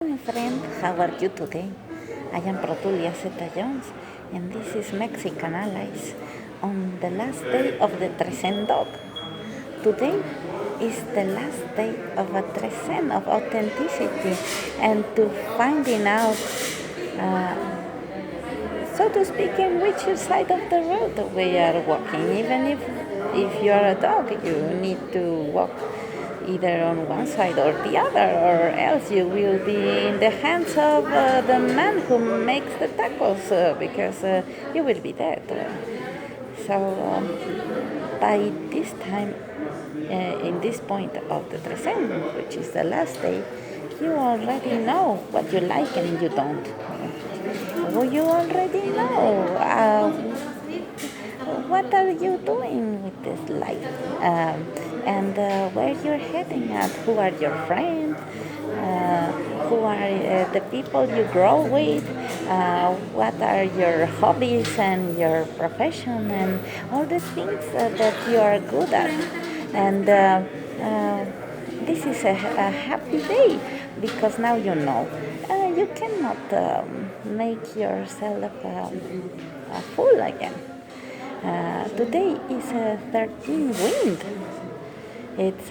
My friend, how are you today? I am Protulia Xeta-Llouns, and this is Mexican Allies on the last day of the Trezene dog. Today is the last day of a Trezene, of authenticity, and to finding out, uh, so to speak, in which side of the road we are walking. Even if you are a dog, you need to walk either on one side or the other, or else you will be in the hands of the man who makes the tacos, because you will be dead. So by this time, in this point of the Trezene, which is the last day, you already know what you like and you don't. You already know what are you doing with this life, and where you're heading at, who are your friends, who are the people you grow with, what are your hobbies and your profession, and all the things that you are good at. And this is a happy day because now you know. You cannot make yourself a fool again. Today is a 13 wind. It's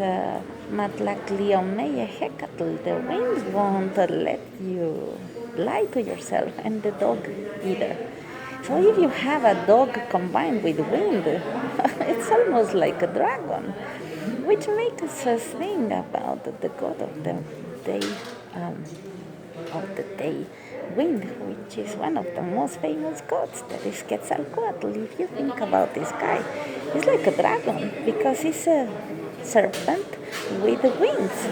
Matlactliomei Ehecatl. The wind won't let you lie to yourself, and the dog either. So if you have a dog combined with wind, it's almost like a dragon, which makes us think about the god of the day, wind, which is one of the most famous gods, that is Quetzalcoatl. If you think about this guy, he's like a dragon because he's a serpent with wings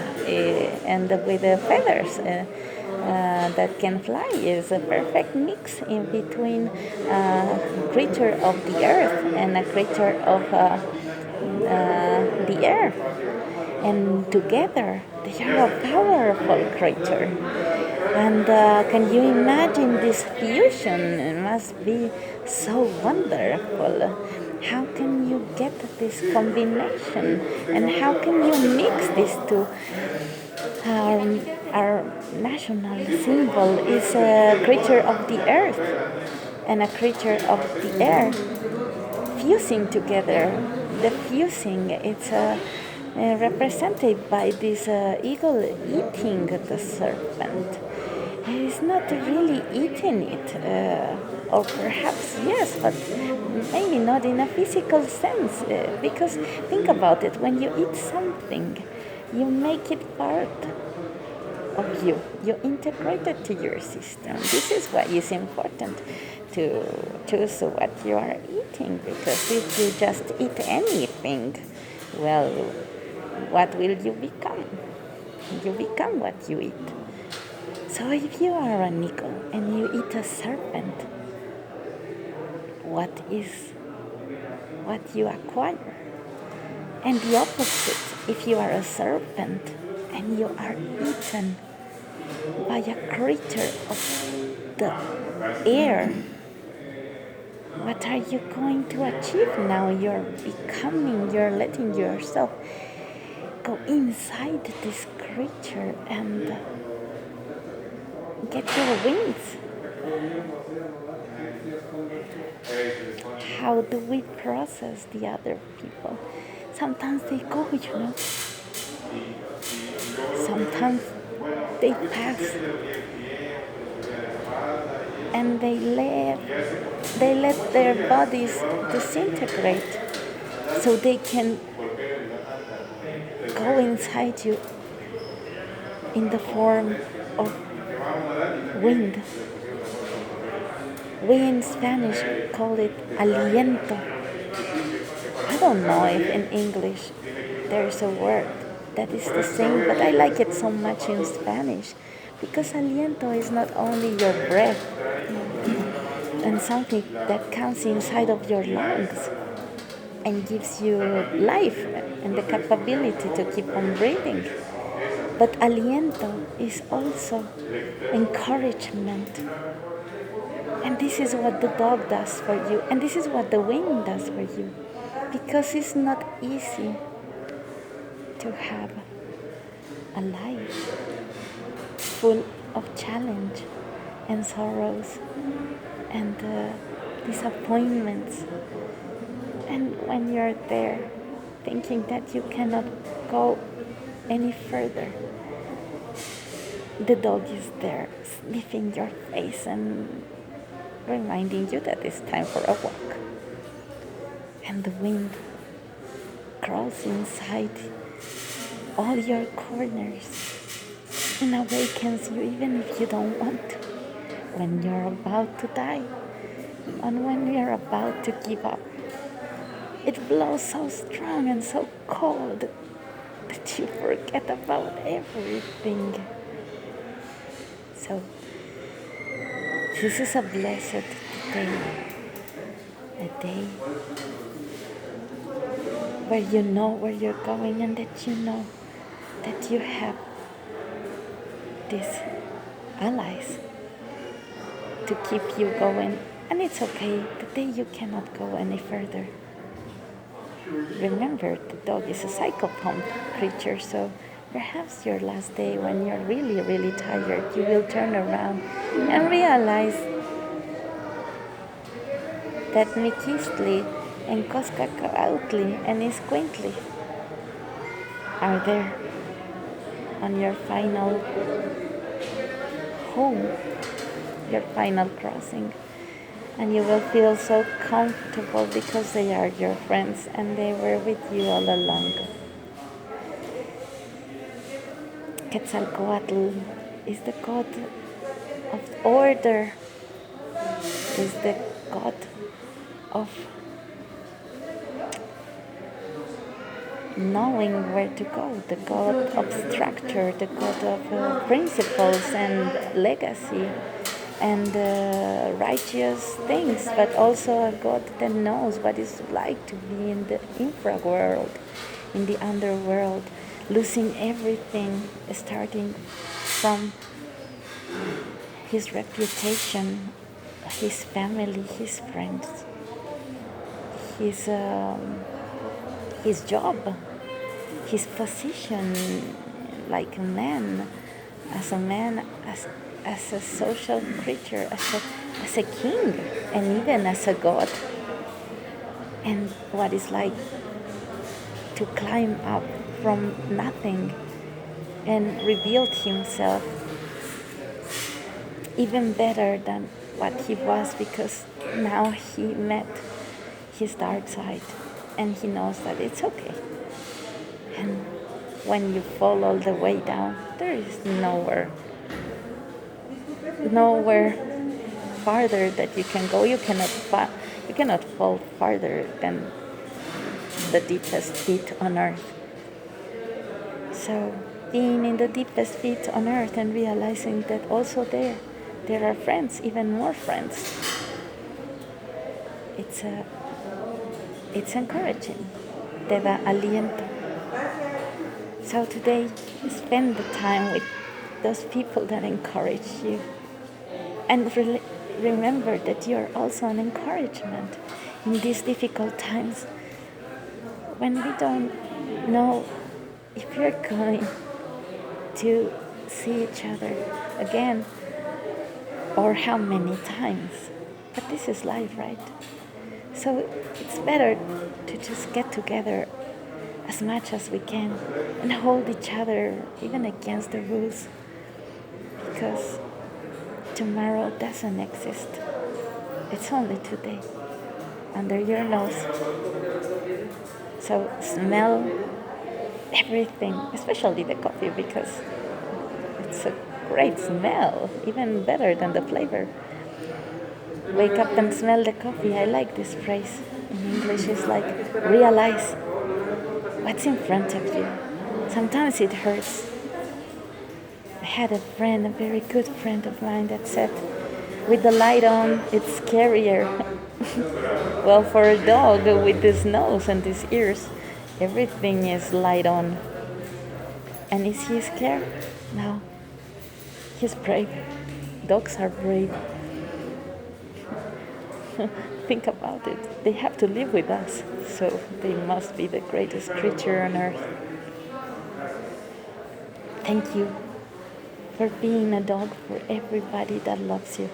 and with feathers that can fly. Is a perfect mix in between a creature of the earth and a creature of the air. And together they are a powerful creature. And can you imagine this fusion? It must be so wonderful. How can you get this combination? And how can you mix these two? Our national symbol is a creature of the earth and a creature of the air fusing together. The fusing, it's represented by this eagle eating the serpent. He's not really eating it, or perhaps yes, but maybe not in a physical sense, because think about it, when you eat something, you make it part of you. You integrate it to your system. This is why it's important to choose what you are eating, because if you just eat anything, well, what will you become? You become what you eat. So if you are an eagle and you eat a serpent, what is what you acquire? And the opposite, if you are a serpent and you are eaten by a creature of the air, what are you going to achieve now? You're letting yourself go inside this creature and get your wings. How do we process the other people? Sometimes they go, sometimes they pass and they let their bodies disintegrate so they can go inside you in the form of wind. We in Spanish call it aliento. I don't know if in English there's a word that is the same, but I like it so much in Spanish because aliento is not only your breath and something that comes inside of your lungs and gives you life and the capability to keep on breathing. But aliento is also encouragement. And this is what the dog does for you. And this is what the wind does for you. Because it's not easy to have a life full of challenge and sorrows and disappointments. And when you're there, thinking that you cannot go any further, the dog is there, sniffing your face and reminding you that it's time for a walk. And the wind crawls inside all your corners and awakens you even if you don't want to. When you're about to die and when you're about to give up, it blows so strong and so cold that you forget about everything. So, this is a blessed day, a day where you know where you're going and that you know that you have these allies to keep you going. And it's okay, the day you cannot go any further. Remember, the dog is a psychopath creature, so perhaps your last day when you're really, really tired, you will turn around and realize that Mikistli and Ehecatl and Isquintli are there on your final home, your final crossing. And you will feel so comfortable because they are your friends and they were with you all along. Quetzalcoatl is the god of order, is the god of knowing where to go, the god of structure, the god of principles and legacy and righteous things, but also a god that knows what it's like to be in the infra-world, in the underworld, losing everything, starting from his reputation, his family, his friends, his job, his position like a man, as a social creature, as a king, and even as a god. And what it's like to climb up from nothing and revealed himself even better than what he was, because now he met his dark side and he knows that it's okay. And when you fall all the way down, there is nowhere farther that you can go. You cannot fall farther than the deepest pit on earth. So being in the deepest pit on earth and realizing that also there are friends, even more friends, it's encouraging, te da aliento. So today, spend the time with those people that encourage you, and remember that you're also an encouragement in these difficult times when we don't know if we're going to see each other again or how many times. But this is life, right? So it's better to just get together as much as we can and hold each other even against the rules, because tomorrow doesn't exist. It's only today, under your nose. So smell everything, especially the coffee, because it's a great smell, even better than the flavor. Wake up and smell the coffee. I like this phrase. In English, it's like realize what's in front of you. Sometimes it hurts. I had a very good friend of mine that said, with the light on, it's scarier. Well, for a dog with this nose and these ears, everything is light on. And is he scared? No. He's brave. Dogs are brave. Think about it. They have to live with us, so they must be the greatest creature on earth. Thank you for being a dog for everybody that loves you.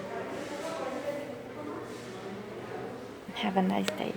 Have a nice day.